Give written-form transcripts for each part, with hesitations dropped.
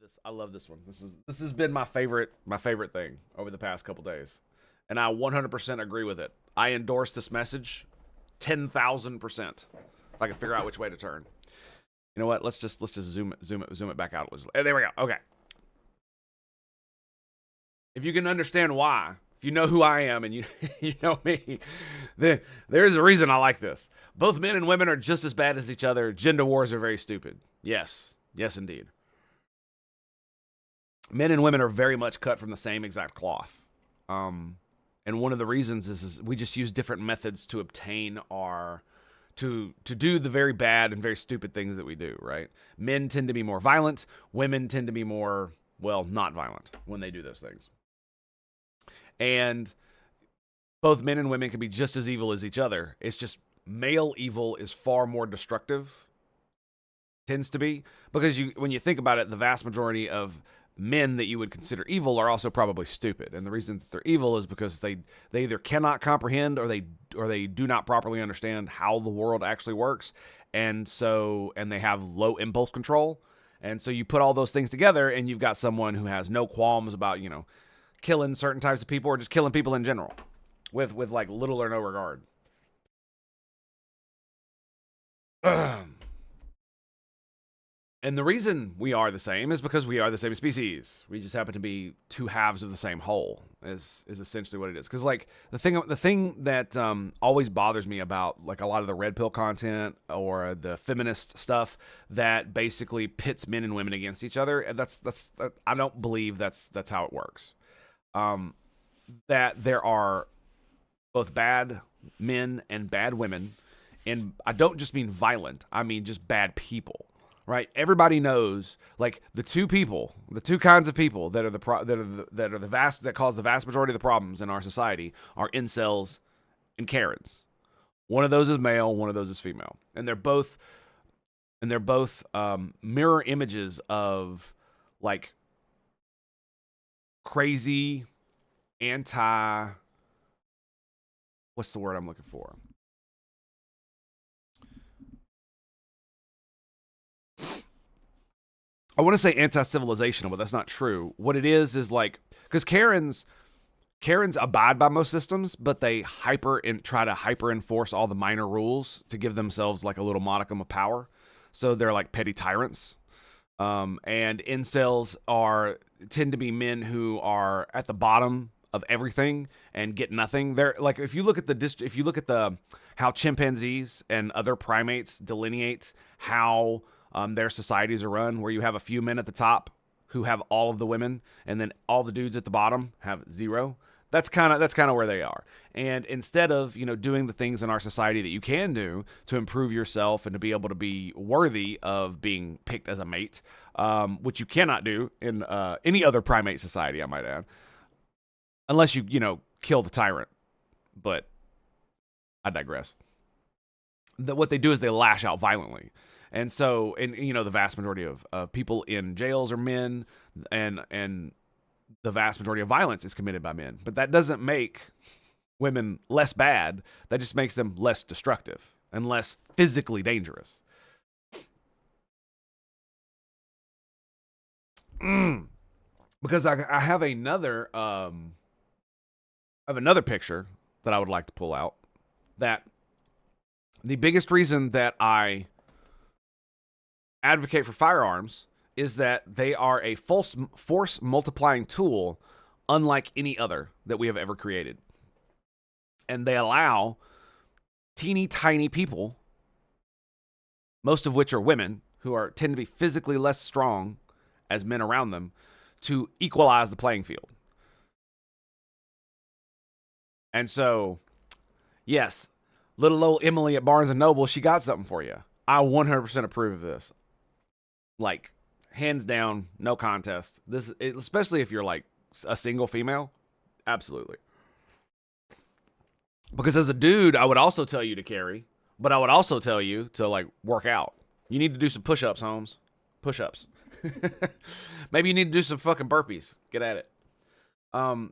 this. I love this one. This has been my favorite thing over the past couple days, and I 100% agree with it. I endorse this message 10,000%. If I can figure out which way to turn. You know what? Let's just zoom it back out. There we go. Okay. If you can understand why, if you know who I am and you you know me, then there's a reason I like this. Both men and women are just as bad as each other. Gender wars are very stupid. Yes. Yes, indeed. Men and women are very much cut from the same exact cloth. And one of the reasons is we just use different methods to obtain our to do the very bad and very stupid things that we do, right? Men tend to be more violent. Women tend to be more, well, not violent when they do those things. And both men and women can be just as evil as each other. It's just male evil is far more destructive, tends to be, because when you think about it, the vast majority of men that you would consider evil are also probably stupid. And the reason that they're evil is because they either cannot comprehend or they do not properly understand how the world actually works. And they have low impulse control. And so you put all those things together and you've got someone who has no qualms about, killing certain types of people or just killing people in general with like little or no regard. And the reason we are the same is because we are the same species. We just happen to be two halves of the same whole. Is essentially what it is. Because like the thing that always bothers me about like a lot of the red pill content or the feminist stuff that basically pits men and women against each other. And that's I don't believe that's how it works. That there are both bad men and bad women, and I don't just mean violent. I mean just bad people. Right, everybody knows like the two kinds of people that cause the vast majority of the problems in our society are incels and Karens. One of those is male, one of those is female, and they're both mirror images of like crazy what's the word I'm looking for? I want to say anti-civilizational, but that's not true. What it is like, because Karens abide by most systems, but they try to hyper enforce all the minor rules to give themselves like a little modicum of power. So they're like petty tyrants. And incels tend to be men who are at the bottom of everything and get nothing. They're like, if you look at how chimpanzees and other primates delineate how their societies are run, where you have a few men at the top who have all of the women, and then all the dudes at the bottom have zero. That's kind of where they are. And instead of doing the things in our society that you can do to improve yourself and to be able to be worthy of being picked as a mate, which you cannot do in any other primate society, I might add, unless you kill the tyrant. But I digress. What they do is they lash out violently. And so, the vast majority of people in jails are men, and the vast majority of violence is committed by men. But that doesn't make women less bad. That just makes them less destructive and less physically dangerous. Because I have another picture that I would like to pull out. That the biggest reason that I advocate for firearms is that they are a force multiplying tool unlike any other that we have ever created. And they allow teeny tiny people, most of which are women, who tend to be physically less strong as men around them, to equalize the playing field. And so, yes, little old Emily at Barnes & Noble, she got something for you. I 100% approve of this. Like, hands down, no contest. Especially if you're like a single female, absolutely. Because as a dude, I would also tell you to carry, but I would also tell you to like work out. You need to do some push-ups, Holmes. Push-ups. Maybe you need to do some fucking burpees. Get at it.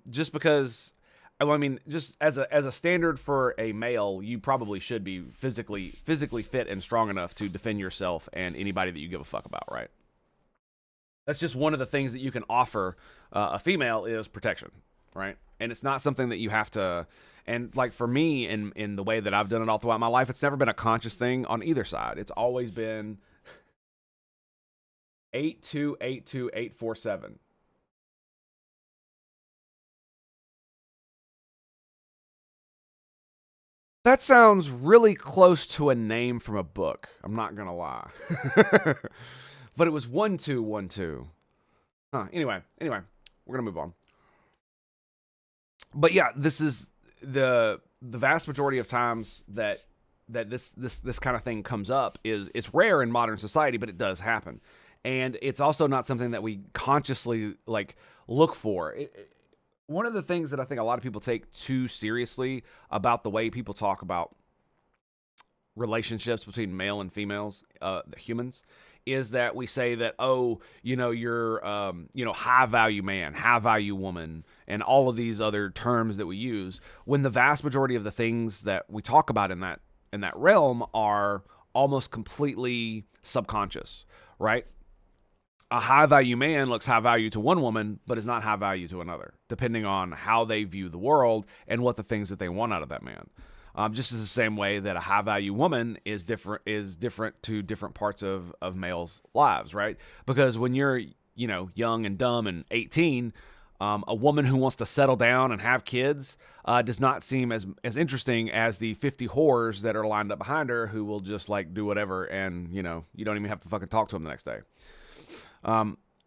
Just because, just as a standard for a male, you probably should be physically fit and strong enough to defend yourself and anybody that you give a fuck about, right? That's just one of the things that you can offer a female is protection, right? And it's not something that you have to. And like for me, in the way that I've done it all throughout my life, it's never been a conscious thing on either side. It's always been 8282847. That sounds really close to a name from a book. I'm not gonna lie, but it was 1212. Huh. Anyway, we're gonna move on. But yeah, this is the vast majority of times that this kind of thing comes up is it's rare in modern society, but it does happen, and it's also not something that we consciously like look for. One of the things that I think a lot of people take too seriously about the way people talk about relationships between male and females, humans, is that we say that, oh, you're high value man, high value woman, and all of these other terms that we use, when the vast majority of the things that we talk about in that realm are almost completely subconscious, right? A high value man looks high value to one woman, but is not high value to another, depending on how they view the world and what the things that they want out of that man. Just as the same way that a high value woman is different to different parts of males' lives, right? Because when you're young and dumb and 18, a woman who wants to settle down and have kids does not seem as interesting as the 50 whores that are lined up behind her who will just like do whatever, and you don't even have to fucking talk to them the next day.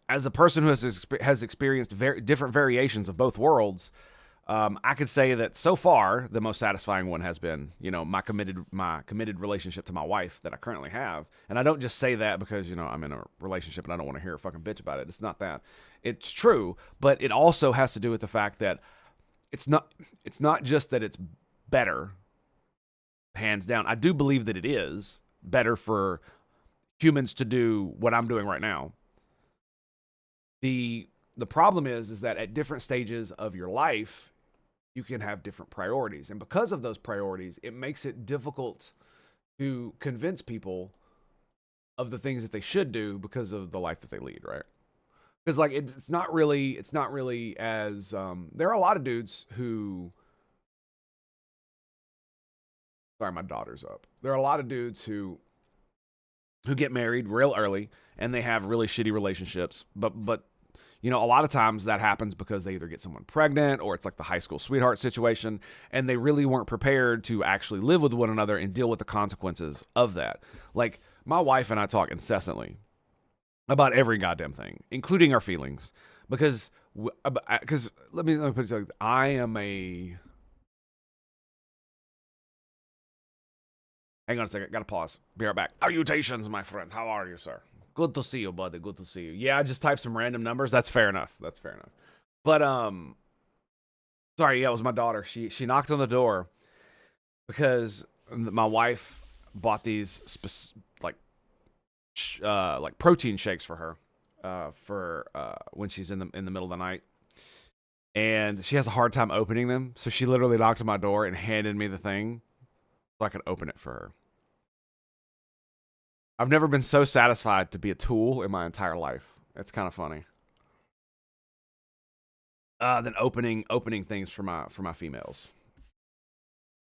As a person who has experienced different variations of both worlds, I could say that so far the most satisfying one has been, my committed relationship to my wife that I currently have. And I don't just say that because I'm in a relationship and I don't want to hear a fucking bitch about it. It's not that. It's true, but it also has to do with the fact that it's not just that it's better, hands down. I do believe that it is better for humans to do what I'm doing right now. The problem is that at different stages of your life, you can have different priorities. And because of those priorities, it makes it difficult to convince people of the things that they should do because of the life that they lead, right? Because like it's not really as there are a lot of dudes who, sorry, my daughter's up. There are a lot of dudes who get married real early and they have really shitty relationships, but a lot of times that happens because they either get someone pregnant or it's like the high school sweetheart situation, and they really weren't prepared to actually live with one another and deal with the consequences of that. Like, my wife and I talk incessantly about every goddamn thing, including our feelings, because let me put it like, I am a... Hang on a second, gotta pause. Be right back. Salutations, my friend. How are you, sir? Good to see you, buddy. Good to see you. Yeah, I just typed some random numbers. That's fair enough. But sorry, yeah, it was my daughter. She knocked on the door because my wife bought these like protein shakes for her for when she's in the middle of the night, and she has a hard time opening them. So she literally knocked on my door and handed me the thing so I could open it for her. I've never been so satisfied to be a tool in my entire life. It's kind of funny. Than opening things for my females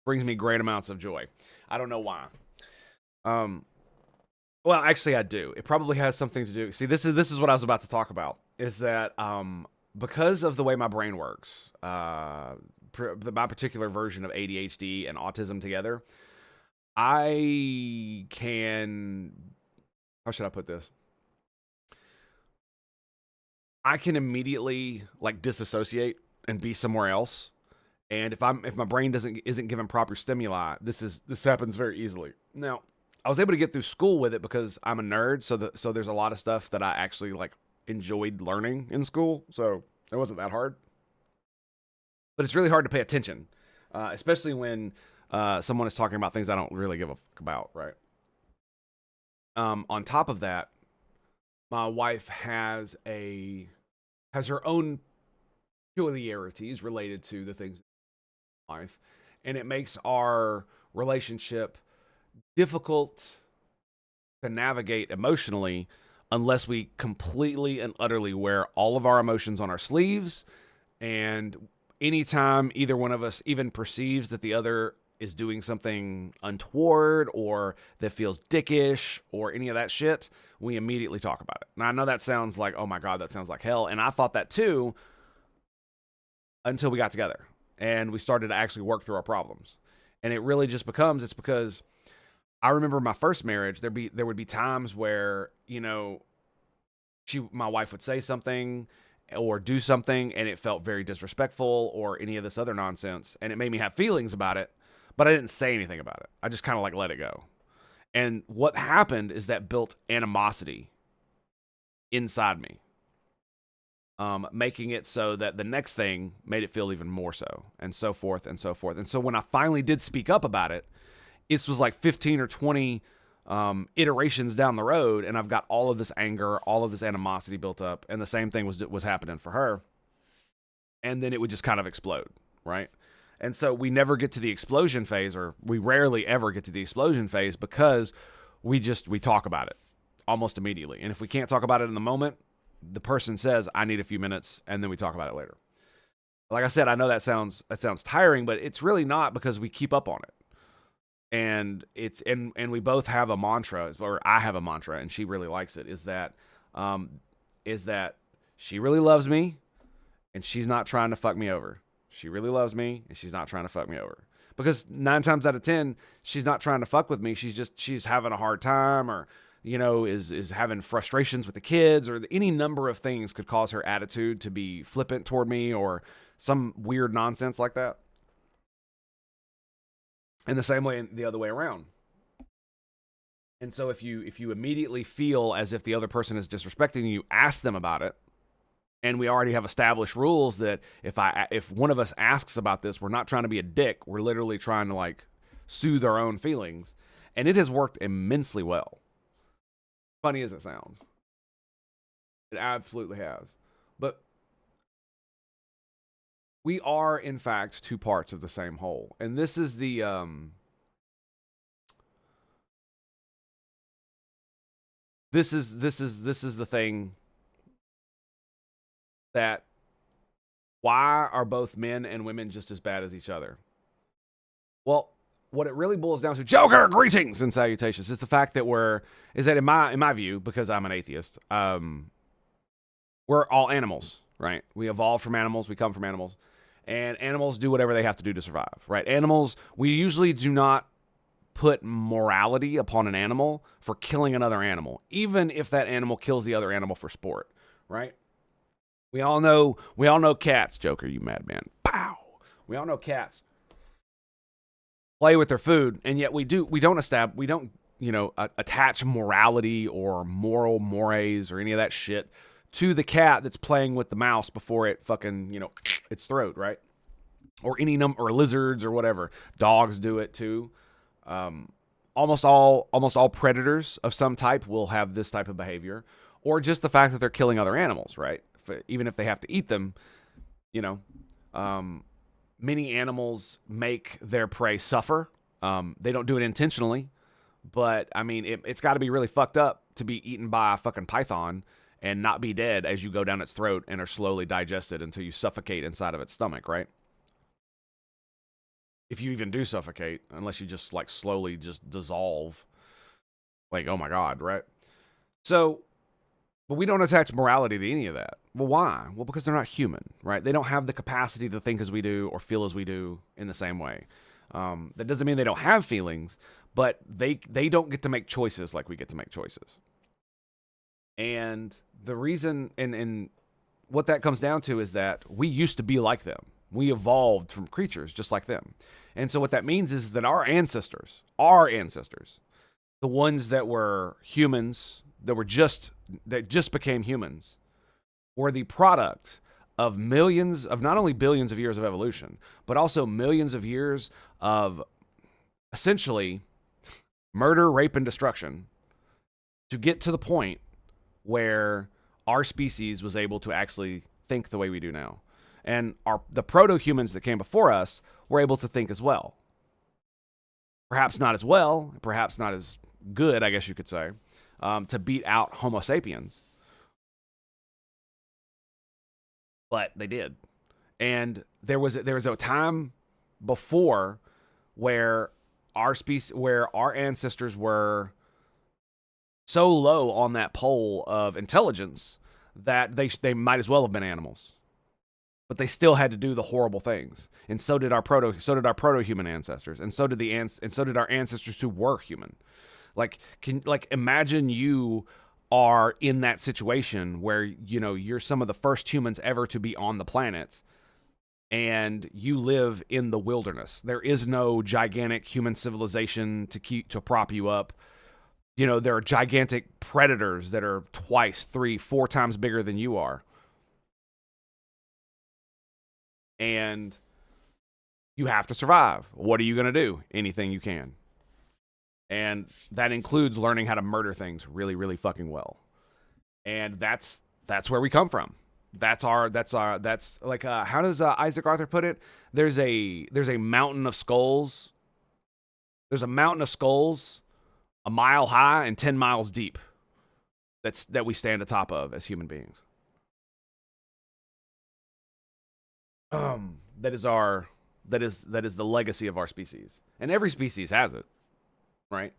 brings me great amounts of joy. I don't know why. Um, well, actually, I do. It probably has something to do. See, this is what I was about to talk about. Is that because of the way my brain works, my particular version of ADHD and autism together, I can, how should I put this? I can immediately like disassociate and be somewhere else. And if my brain isn't given proper stimuli, this happens very easily. Now, I was able to get through school with it because I'm a nerd, so there's a lot of stuff that I actually like enjoyed learning in school. So it wasn't that hard. But it's really hard to pay attention, especially when someone is talking about things I don't really give a fuck about, right? On top of that, my wife has her own peculiarities related to the things in life, and it makes our relationship difficult to navigate emotionally unless we completely and utterly wear all of our emotions on our sleeves. And anytime either one of us even perceives that the other is doing something untoward or that feels dickish or any of that shit, we immediately talk about it. Now, I know that sounds like, oh my God, that sounds like hell. And I thought that too until we got together and we started to actually work through our problems. And it really just becomes, it's because I remember my first marriage, there would be times where, you know, my wife would say something or do something and it felt very disrespectful or any of this other nonsense. And it made me have feelings about it, but I didn't say anything about it. I just kind of like let it go. And what happened is that built animosity inside me, making it so that the next thing made it feel even more so, and so forth and so forth. And so when I finally did speak up about it, it was like 15 or 20 iterations down the road, and I've got all of this anger, all of this animosity built up, and the same thing was happening for her. And then it would just kind of explode, right? And so we never get to the explosion phase, or we rarely ever get to the explosion phase, because we talk about it almost immediately. And if we can't talk about it in the moment, the person says, I need a few minutes, and then we talk about it later. Like I said, I know that sounds tiring, but it's really not, because we keep up on it. And and we both have a mantra, or I have a mantra, and she really likes it, is that she really loves me and she's not trying to fuck me over. She really loves me and she's not trying to fuck me over. Because 9 times out of 10, she's not trying to fuck with me. She's having a hard time, or, you know, is having frustrations with the kids, or any number of things could cause her attitude to be flippant toward me, or some weird nonsense like that. And the same way the other way around. And so if you immediately feel as if the other person is disrespecting you, ask them about it. And we already have established rules that if one of us asks about this, we're not trying to be a dick. We're literally trying to like soothe our own feelings. And it has worked immensely well. Funny as it sounds. It absolutely has. But we are, in fact, 2 parts of the same whole. And this is the this is the thing that, why are both men and women just as bad as each other? Well, what it really boils down to, Joker, greetings and salutations, is the fact that in my view, because I'm an atheist, we're all animals, right? We evolved from animals, we come from animals. And animals do whatever they have to do to survive, right? Animals, we usually do not put morality upon an animal for killing another animal, even if that animal kills the other animal for sport, right? We all know cats, Joker, you madman. Pow! We all know cats play with their food, and yet we don't attach morality or moral mores or any of that shit to the cat that's playing with the mouse before it fucking, its throat, right? Or or lizards or whatever. Dogs do it too. Almost all predators of some type will have this type of behavior, or just the fact that they're killing other animals, right? Even if they have to eat them, many animals make their prey suffer. They don't do it intentionally, but I mean, it's got to be really fucked up to be eaten by a fucking python and not be dead as you go down its throat and are slowly digested until you suffocate inside of its stomach, right? If you even do suffocate, unless you just like slowly just dissolve. Like, oh my God, right? So, but we don't attach morality to any of that. Well, why? Well, because they're not human, right? They don't have the capacity to think as we do or feel as we do in the same way. That doesn't mean they don't have feelings, but they don't get to make choices like we get to make choices. And the reason, and what that comes down to, is that we used to be like them. We evolved from creatures just like them. And so what that means is that our ancestors, the ones that were humans, that just became humans, were the product of millions of, not only billions of years of evolution, but also millions of years of essentially murder, rape, and destruction to get to the point where our species was able to actually think the way we do now. And the proto-humans that came before us were able to think as well. Perhaps not as well, perhaps not as good, I guess you could say. to beat out Homo sapiens. But they did. And there was a time before where our ancestors were so low on that pole of intelligence that they might as well have been animals, but they still had to do the horrible things. And so did our proto-human ancestors, and so did our ancestors who were human. Imagine you are in that situation where you're some of the first humans ever to be on the planet, and you live in the wilderness. There is no gigantic human civilization to prop you up. There are gigantic predators that are twice, 3, 4 times bigger than you are. And you have to survive. What are you going to do? Anything you can. And that includes learning how to murder things really, really fucking well. And that's where we come from. That's like, how does Isaac Arthur put it? There's a mountain of skulls. There's a mountain of skulls a mile high and 10 miles deep that we stand atop of as human beings. That is the legacy of our species. And every species has it, right?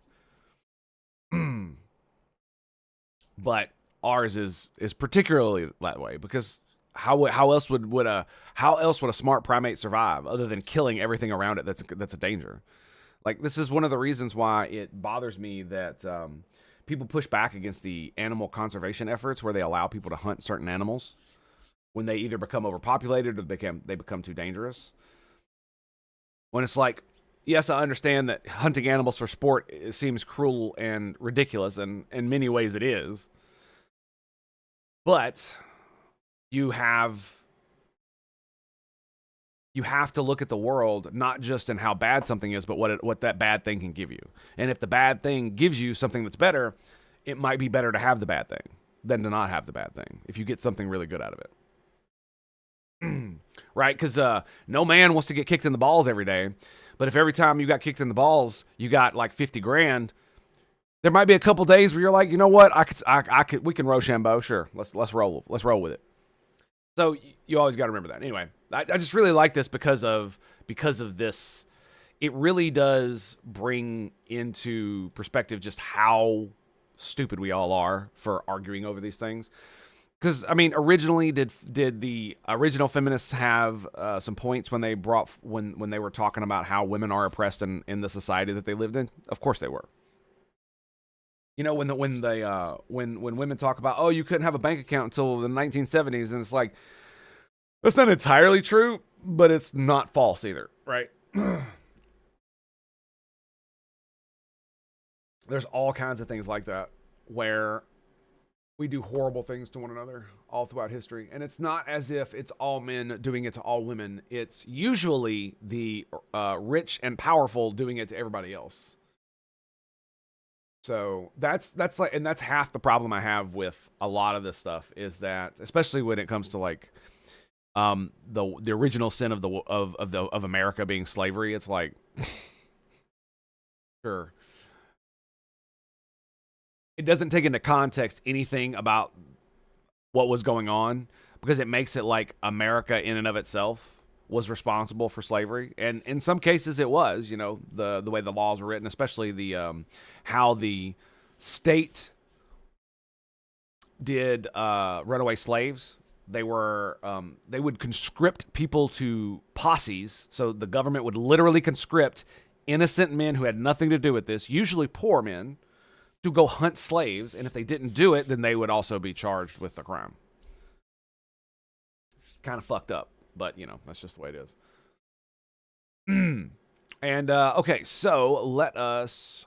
But ours is particularly that way, because how else would a smart primate survive other than killing everything around it that's a danger? Like, this is one of the reasons why it bothers me that people push back against the animal conservation efforts where they allow people to hunt certain animals when they either become overpopulated or they become too dangerous. When it's like, yes, I understand that hunting animals for sport seems cruel and ridiculous, and in many ways it is. But you have to look at the world not just in how bad something is, but what that bad thing can give you. And if the bad thing gives you something that's better, it might be better to have the bad thing than to not have the bad thing if you get something really good out of it. Right? Because no man wants to get kicked in the balls every day. But if every time you got kicked in the balls, you got like 50 grand, there might be a couple days where you're like, you know what? We can Rochambeau. Sure. Let's roll with it. So you always got to remember that. Anyway, I just really like this because of this. It really does bring into perspective just how stupid we all are for arguing over these things. Because, I mean, originally, did the original feminists have some points when they were talking about how women are oppressed in the society that they lived in? Of course they were. When women talk about, oh, you couldn't have a bank account until the 1970s, and it's like, that's not entirely true, but it's not false either, right? There's all kinds of things like that where we do horrible things to one another all throughout history. And it's not as if it's all men doing it to all women. It's usually the rich and powerful doing it to everybody else. So that's half the problem I have with a lot of this stuff, is that, especially when it comes to like the original sin of America being slavery, it's like sure. It doesn't take into context anything about what was going on, because it makes it like America in and of itself was responsible for slavery. And in some cases it was, the way the laws were written, especially the how the state did runaway slaves. They would conscript people to posses. So the government would literally conscript innocent men who had nothing to do with this, usually poor men, to go hunt slaves, and if they didn't do it, then they would also be charged with the crime. Kind of fucked up, but that's just the way it is. And okay, so let us